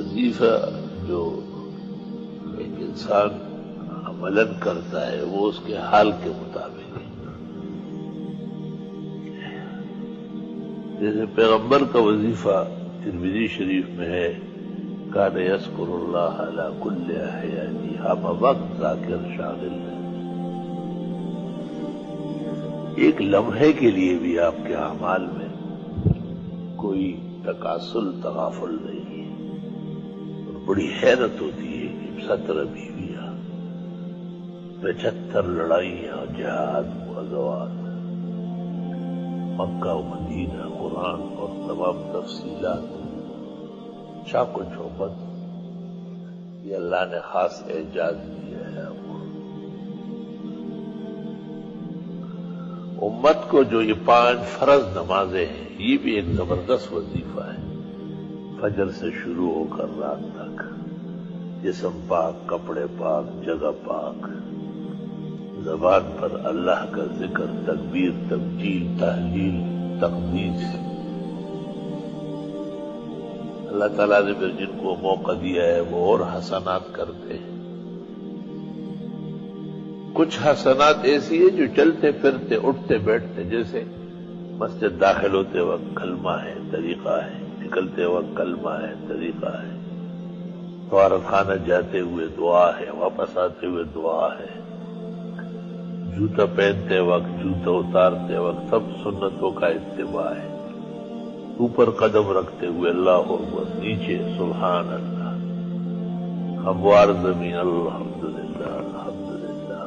وظیفہ جو ایک انسان عملاً کرتا ہے وہ اس کے حال کے مطابق ہے. جیسے پیغمبر کا وظیفہ ترمذی شریف میں ہے کان یذکر اللہ علی کل احیانہ، ہم وقت ذاکر شاغل ہے. ایک لمحے کے لیے بھی آپ کے اعمال میں کوئی تکاسل تغافل نہیں ہے. اور بڑی حیرت ہوتی ہے کہ 17 بیویاں، 75 لڑائیاں، جہاد، غزوات، مکہ و مدینہ، قرآن اور تمام تفصیلات، چاق و چوبند، یہ اللہ نے خاص اعجاز دیا ہے آپ کو. امت کو جو یہ 5 فرض نمازیں ہیں یہ بھی ایک زبردست وظیفہ ہے. فجر سے شروع ہو کر رات تک، جسم پاک، کپڑے پاک، جگہ پاک، زبان پر اللہ کا ذکر، تکبیر، تبجیل، تحلیل، تقدیس. اللہ تعالیٰ نے پھر جن کو موقع دیا ہے وہ اور حسنات کرتے ہیں. کچھ حسنات ایسی ہیں جو چلتے پھرتے اٹھتے بیٹھتے، جیسے مسجد داخل ہوتے وقت کلمہ ہے، طریقہ ہے، نکلتے وقت کلمہ ہے، طریقہ ہے، طہارت خانہ جاتے ہوئے دعا ہے، واپس آتے ہوئے دعا ہے، جوتا پہنتے وقت، جوتا اتارتے وقت، سب سنتوں کا اتباع ہے. اوپر قدم رکھتے ہوئے اللہ اکبر، نیچے سبحان اللہ، ہموار زمین الحمدللہ الحمدللہ.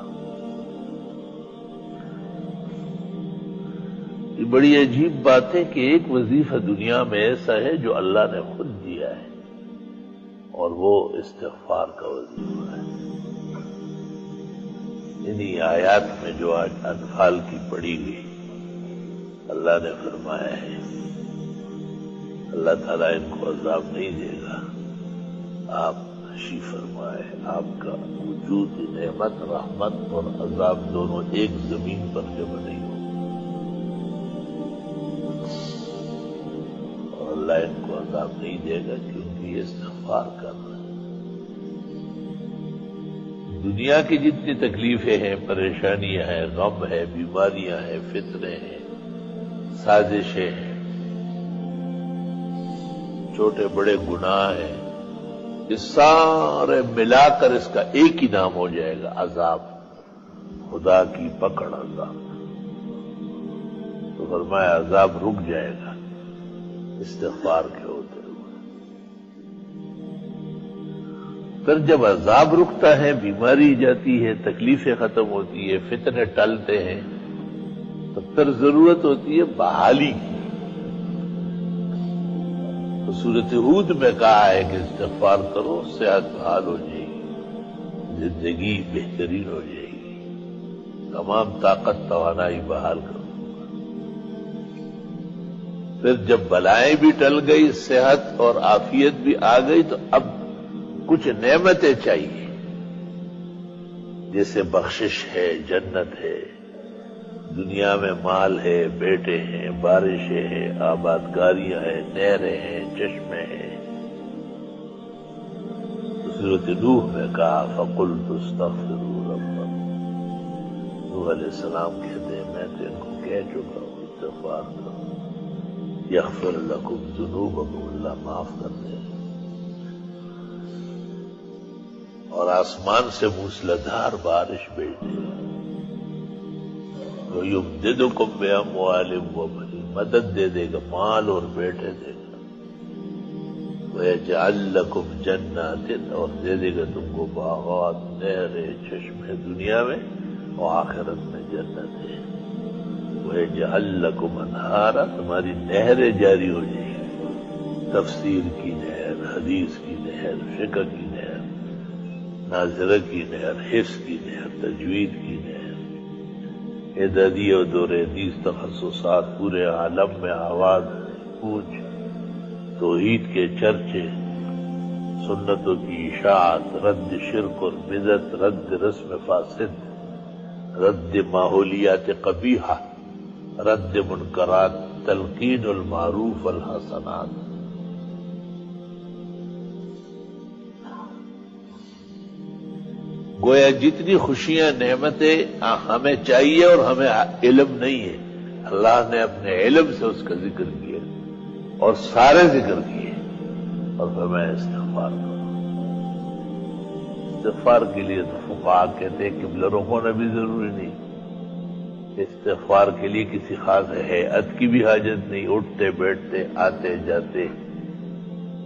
یہ بڑی عجیب بات ہے کہ ایک وظیفہ دنیا میں ایسا ہے جو اللہ نے خود دیا ہے، اور وہ استغفار کا وظیفہ ہے. انہی آیات میں جو آج انفال کی پڑھی گئی، اللہ نے فرمایا ہے اللہ تعالیٰ ان کو عذاب نہیں دے گا. آپ تشریف فرمائے، آپ کا وجود نعمت، رحمت اور عذاب دونوں ایک زمین پر جمع نہیں ہو. اور اللہ ان کو عذاب نہیں دے گا کیونکہ یہ استغفار کر رہے ہیں. دنیا کی جتنی تکلیفیں ہیں، پریشانیاں ہیں، غم ہے، بیماریاں ہیں، فتنے ہیں، سازشیں ہیں، چھوٹے بڑے گناہ ہیں، یہ سارے ملا کر اس کا ایک ہی نام ہو جائے گا، عذاب، خدا کی پکڑ، عذاب. تو فرمایا عذاب رک جائے گا استغفار کے ہوتے ہوئے. پھر جب عذاب رکتا ہے، بیماری جاتی ہے، تکلیفیں ختم ہوتی ہے، فتنے ٹلتے ہیں، تو پھر ضرورت ہوتی ہے بحالی کی. تو سورۃ ہود میں کہا ہے کہ استغفار کرو، صحت بحال ہو جائے گی، زندگی بہترین ہو جائے گی، تمام طاقت توانائی بحال کرو. پھر جب بلائیں بھی ٹل گئی، صحت اور عافیت بھی آ گئی، تو اب کچھ نعمتیں چاہیے، جیسے بخشش ہے، جنت ہے، دنیا میں مال ہے، بیٹے ہیں، بارشیں ہیں، آبادکاریاں ہیں، نہریں ہیں، چشمے ہیں. سورۃ نوح میں کہا فَقُلْتُ اسْتَغْفِرُوا رَبَّكُمْ. نوح علیہ السلام کہتے ہیں میں تو ان کو کہہ چکا ہوں استغفار کرو، یغفر لکم ذنوبکم، اللہ معاف کر دے. اور آسمان سے موسلادھار بارش بھیج دے، وَيُمْدِدُكُمْ بِأَمْوَالٍ وَبَنِينَ، مدد دے دے گا، مال اور بیٹے دے گا. وَيَجْعَلْ لَكُمْ جَنَّاتٍ، اور دے دے گا تم کو باغات، نہریں، چشمے، دنیا میں اور آخرت میں جنت ہے. وَيَجْعَلْ لَكُمْ أَنْهَارًا، تمہاری نہریں جاری ہو جائیں گی، تفسیر کی نہر، حدیث کی نہر، فقہ کی نہر، ناظرہ کی نہر، حفظ کی نہر، تجوید کی نہر، اعدادی اور دور حدیث تخصصات، پورے عالم میں آواز گونج، توحید کے چرچے، سنتوں کی اشاعت، رد شرک اور بدعت، رد رسم فاسد، رد ماحولیات قبیحہ، رد منکرات، تلقین المعروف والحسنات. گویا جتنی خوشیاں نعمتیں ہمیں چاہیے اور ہمیں علم نہیں ہے، اللہ نے اپنے علم سے اس کا ذکر کیا اور سارے ذکر کیے اور فرمایا استغفار کرو۔ استغفار کے لیے تو فقہا کہتے ہیں قبلہ رخ بھی ضروری نہیں، استغفار کے لیے کسی خاص ہیئت کی بھی حاجت نہیں، اٹھتے بیٹھتے آتے جاتے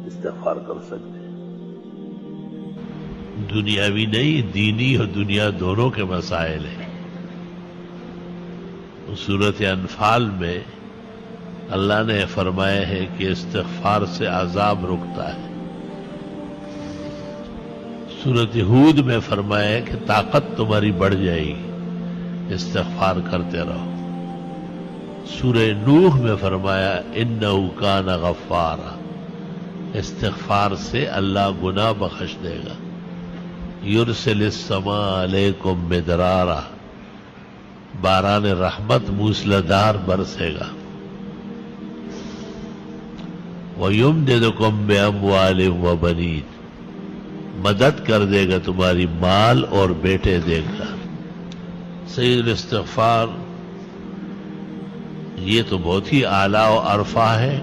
استغفار کر سکتے۔ دنیاوی نہیں، دینی اور دنیا دونوں کے مسائل ہیں۔ سورۃ انفال میں اللہ نے فرمایا ہے کہ استغفار سے عذاب رکتا ہے۔ سورۃ ہود میں فرمایا ہے کہ طاقت تمہاری بڑھ جائے گی، استغفار کرتے رہو۔ سورہ نوح میں فرمایا انہ کان غفارا، استغفار سے اللہ گناہ بخش دے گا۔ یرسل السماء علیکم مدرارا، باران رحمت موسلادھار برسے گا۔ وَيُمْدِدُكُمْ بِأَمْوَالٍ وَبَنِينَ، مدد کر دے گا تمہاری مال اور بیٹے دے گا۔ سید الاستغفار یہ تو بہت ہی اعلیٰ و عرفہ ہے،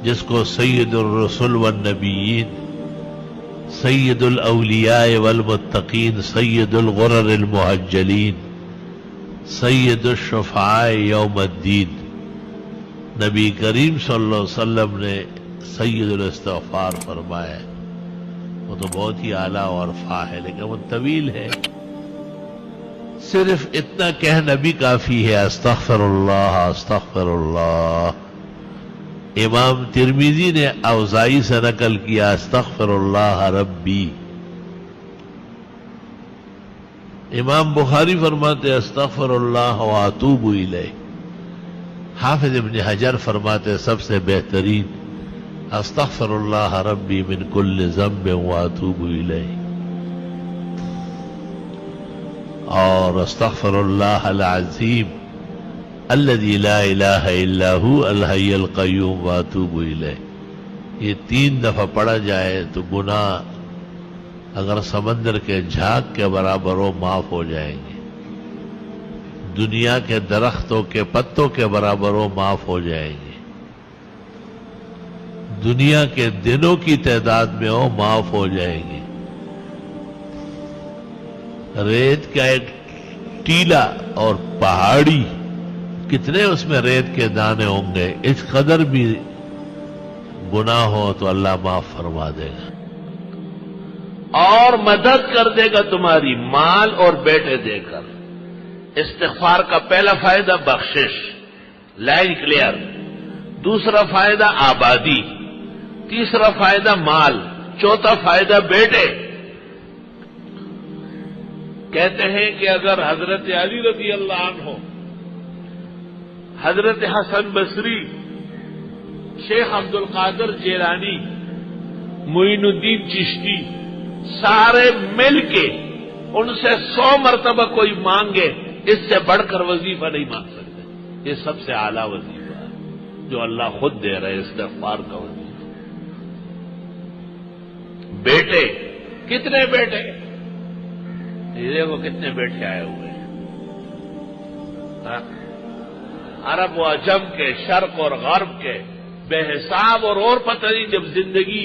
جس کو سید الرسل والنبیین، سید الاولیاء والمتقین، سید الغرر المحجلین، سید الشفعاء یوم الدین، نبی کریم صلی اللہ علیہ وسلم نے سید الاستغفار فرمایا۔ وہ تو بہت ہی اعلیٰ و عرفہ ہے، لیکن وہ طویل ہے۔ صرف اتنا کہنا بھی کافی ہے، استغفر اللہ استغفر اللہ۔ امام ترمذی نے اوزائی سے نقل کیا استغفر اللہ ربی۔ امام بخاری فرماتے استغفر اللہ واتوب الیہ۔ حافظ ابن حجر فرماتے سب سے بہترین استغفر اللہ ربی من کل ذنب واتوب الیہ، اور استغفر اللہ العظیم الذی لا الہ الا ھو الحی القیوم واتوب الیہ۔ یہ 3 دفعہ پڑھا جائے تو گناہ اگر سمندر کے جھاگ کے برابر ہو معاف ہو جائیں گے، دنیا کے درختوں کے پتوں کے برابر ہو معاف ہو جائیں گے، دنیا کے دنوں کی تعداد میں ہو معاف ہو جائیں گے۔ ریت کا ایک ٹیلا اور پہاڑی، کتنے اس میں ریت کے دانے ہوں گے، اس قدر بھی گناہ ہو تو اللہ معاف فرما دے گا، اور مدد کر دے گا تمہاری مال اور بیٹے دے کر۔ استغفار کا پہلا فائدہ بخشش، لائن کلیئر۔ دوسرا فائدہ آبادی، تیسرا فائدہ مال، چوتھا فائدہ بیٹے۔ کہتے ہیں کہ اگر حضرت علی رضی اللہ عنہ، حضرت حسن بصری، شیخ عبد القادر جیلانی، معین الدین چشتی، سارے مل کے ان سے 100 مرتبہ کوئی مانگے، اس سے بڑھ کر وظیفہ نہیں مانگ سکتے۔ یہ سب سے اعلیٰ وظیفہ ہے جو اللہ خود دے رہے، استغفار کا وظیفہ۔ بیٹے، کتنے بیٹے؟ یہ دیکھو کتنے بیٹے آئے ہوئے ہیں، عرب و عجم کے، شرق اور غرب کے، بے حساب، اور پتہ نہیں جب زندگی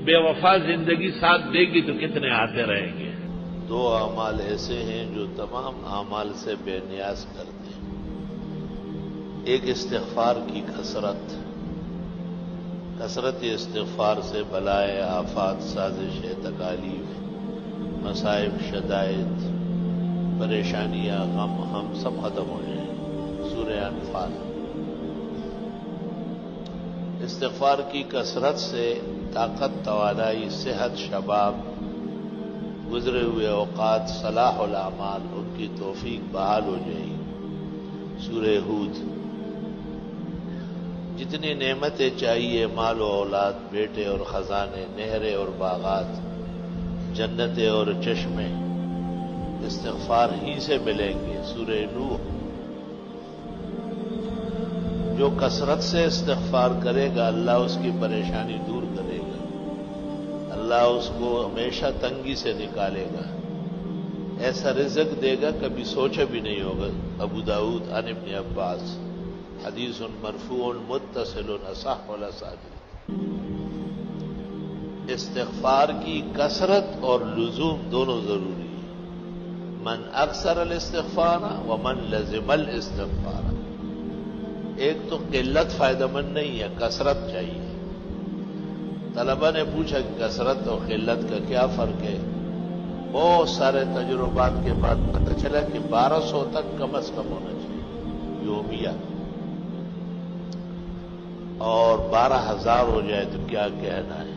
بے وفا زندگی ساتھ دے گی تو کتنے آتے رہیں گے۔ 2 اعمال ایسے ہیں جو تمام اعمال سے بے نیاز کرتے ہیں۔ ایک استغفار کی کثرت استغفار سے بلائے، آفات، سازشیں، تکالیف، مصائب، شدائد، پریشانیاں، غم، ہم سب ختم ہو جائیں۔ سورہ انفال۔ استغفار کی کثرت سے طاقت، توانائی، صحت، شباب، گزرے ہوئے اوقات، صلاح الاعمال، ان کی توفیق بحال ہو جائے گی۔ سورہ ہود۔ جتنی نعمتیں چاہیے، مال و اولاد، بیٹے اور خزانے، نہریں اور باغات، جنتیں اور چشمے، استغفار ہی سے ملیں گے۔ سورہ نوح۔ جو کثرت سے استغفار کرے گا اللہ اس کی پریشانی دور کرے گا، اللہ اس کو ہمیشہ تنگی سے نکالے گا۔ ایسا رزق دے گا کبھی سوچا بھی نہیں ہوگا. ابو داؤد عن ابن عباس حدیث مرفوع متصل اصح الاسانید. استغفار کی کثرت اور لزوم دونوں ضروری ہے. من اکثر الاستغفار ومن لزم الاستغفار. ایک تو قلت فائدہ مند نہیں ہے، کثرت چاہیے. طلبہ نے پوچھا کہ کثرت اور قلت کا کیا فرق ہے؟ بہت سارے تجربات کے بعد پتہ چلا کہ 1200 تک کم از کم ہونا چاہیے یومیہ، اور 12,000 ہو جائے تو کیا کہنا ہے.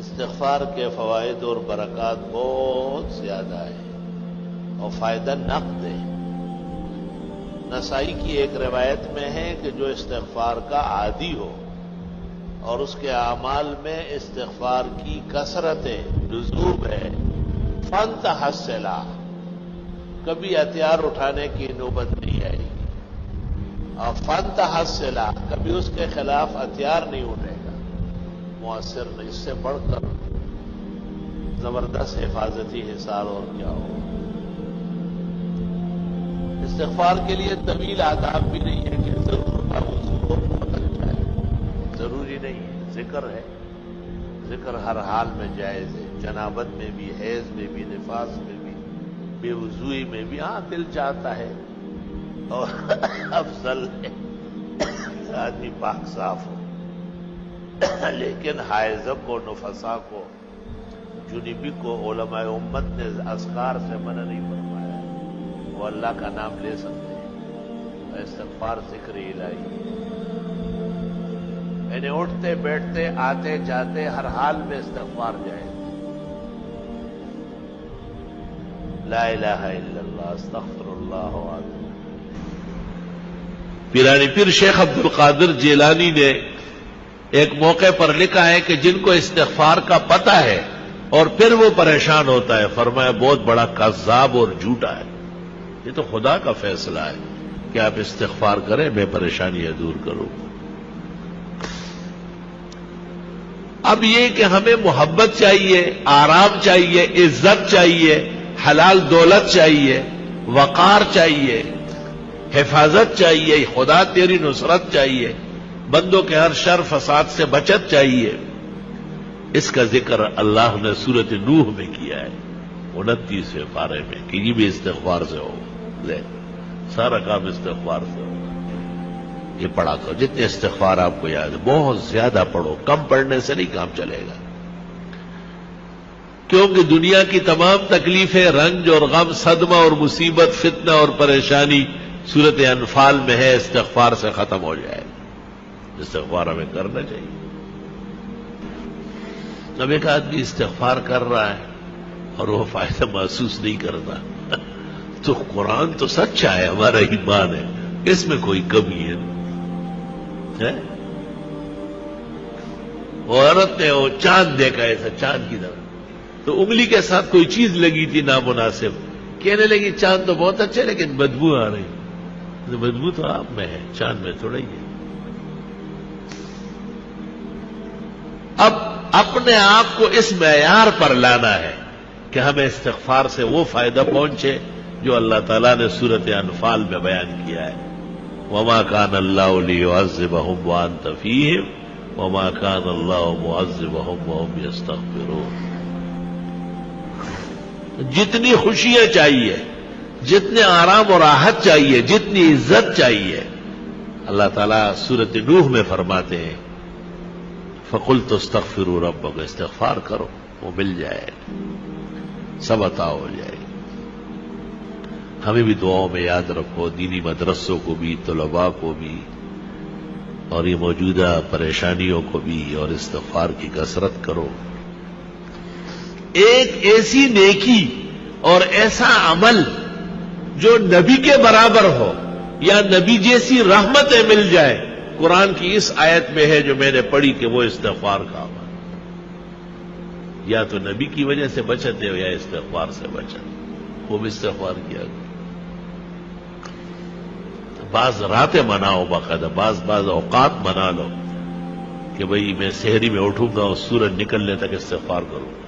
استغفار کے فوائد اور برکات بہت زیادہ ہے اور فائدہ نقد ہے. نسائی کی ایک روایت میں ہے کہ جو استغفار کا عادی ہو اور اس کے اعمال میں استغفار کی کثرت ہے، لزوم ہے، فانتحسلا، کبھی ہتھیار اٹھانے کی نوبت نہیں آئے گی. اور فانتحسلا، کبھی اس کے خلاف ہتھیار نہیں اٹھے گا، مؤثر نہیں. اس سے بڑھ کر زبردست حفاظتی حصار اور کیا ہو. استغفار کے لیے طویل آداب بھی نہیں ہے کہ ضرور ضروری نہیں ہے. ذکر ہے، ذکر ہر حال میں جائز ہے، جنابت میں بھی، حیض میں بھی، نفاس میں بھی، بے وضوئی میں بھی. ہاں دل چاہتا ہے اور افضل ہے آدمی پاک صاف ہو، لیکن حائض کو، نفسا کو، جنبی کو علماء امت نے اذکار سے منع نہیں فرمایا. وہ اللہ کا نام لے سکتے ہیں. استغفار ذکر الہی، یعنی اٹھتے بیٹھتے آتے جاتے ہر حال میں استغفار جائے. لا الہ الا اللہ استغفر اللہ واتوب. پیرانی پیر شیخ عبد القادر جیلانی نے ایک موقع پر لکھا ہے کہ جن کو استغفار کا پتہ ہے اور پھر وہ پریشان ہوتا ہے، فرمایا بہت بڑا کذاب اور جھوٹا ہے. یہ تو خدا کا فیصلہ ہے کہ آپ استغفار کریں، میں پریشانیاں دور کروں. اب یہ کہ ہمیں محبت چاہیے، آرام چاہیے، عزت چاہیے، حلال دولت چاہیے، وقار چاہیے، حفاظت چاہیے، خدا تیری نصرت چاہیے، بندوں کے ہر شر فساد سے بچت چاہیے. اس کا ذکر اللہ نے سورۃ نوح میں کیا ہے 29ویں پارے میں کہ یہ بھی استغفار سے ہو. لے سارا کام استغفار سے ہو. یہ پڑھا کرو جتنے استغفار آپ کو یاد ہے، بہت زیادہ پڑھو، کم پڑھنے سے نہیں کام چلے گا. کیونکہ دنیا کی تمام تکلیفیں، رنج اور غم، صدمہ اور مصیبت، فتنہ اور پریشانی سورۃ انفال میں ہے، استغفار سے ختم ہو جائے. استغفار ہمیں کرنا چاہیے. اب ایک آدمی استغفار کر رہا ہے اور وہ فائدہ محسوس نہیں کرتا تو قرآن تو سچا ہے، ہمارا ایمان ہے، اس میں کوئی کمی ہے. وہ عورت نے وہ چاند دیکھا ایسا چاند کی طرح، تو انگلی کے ساتھ کوئی چیز لگی تھی نامناسب، کہنے لگی چاند تو بہت اچھا ہے لیکن بدبو آ رہی. بدبو تو آپ میں ہے، چاند میں تھوڑا ہی ہے. اب اپنے آپ کو اس معیار پر لانا ہے کہ ہمیں استغفار سے وہ فائدہ پہنچے جو اللہ تعالیٰ نے سورۃ انفال میں بیان کیا ہے. وما كان الله ليعذبهم وانت فيهم وما كان الله معذبهم وهم يستغفرون. جتنی خوشیاں چاہیے، جتنے آرام اور راحت چاہیے، جتنی عزت چاہیے، اللہ تعالیٰ سورۃ نوح میں فرماتے ہیں فَقُلْتُ اسْتَغْفِرُوا رَبَّكُمْ، استغفار کرو وہ مل جائے، سب عطا ہو جائے. ہمیں بھی دعاؤں میں یاد رکھو، دینی مدرسوں کو بھی، طلباء کو بھی، اور یہ موجودہ پریشانیوں کو بھی، اور استغفار کی کثرت کرو. ایک ایسی نیکی اور ایسا عمل جو نبی کے برابر ہو یا نبی جیسی رحمتیں مل جائے، قرآن کی اس آیت میں ہے جو میں نے پڑھی کہ وہ استغفار کا عمل. یا تو نبی کی وجہ سے بچت ہے یا استغفار سے بچت. خوب استغفار کیا کرو. بعض راتیں مناؤ، باقاعدہ بعض اوقات منا لو کہ بھئی میں سحری میں اٹھوں گا اور سورج نکلنے تک استغفار کروں گا.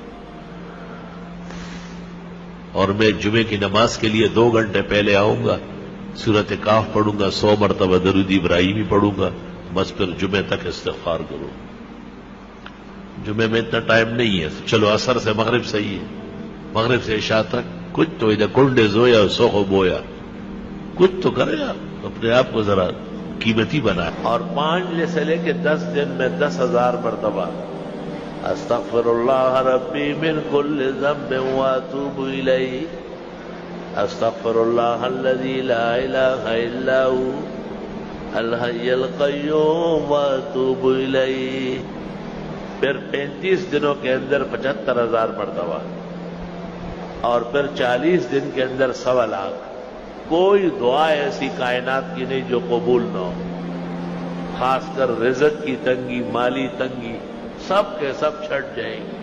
اور میں جمعے کی نماز کے لیے 2 گھنٹے پہلے آؤں گا، سورت کاف پڑھوں گا، 100 مرتبہ درود ابراہیمی پڑھوں گا، بس پھر جمعے تک استغفار کروں. جمعے میں اتنا ٹائم نہیں ہے، چلو عصر سے مغرب صحیح ہے، مغرب سے عشاء تک کچھ تو ادھر کنڈے زویا سوخو بویا، کچھ تو کرے آپ اپنے آپ کو ذرا قیمتی بنائے. اور 5 سے لے کے 10 دن میں 10,000 مرتبہ استغفر اللہ ربی من کل ذنب واتوب الیہ، استغفر اللہ الذی لا الہ الا ہو الحی القیوم واتوب الیہ. پھر 35 دنوں کے اندر 75,000 مرتبہ، اور پھر 40 دن کے اندر 1,00,000. کوئی دعا ایسی کائنات کی نہیں جو قبول نہ ہو. خاص کر رزق کی تنگی، مالی تنگی، سب کے سب چھٹ جائیں گے.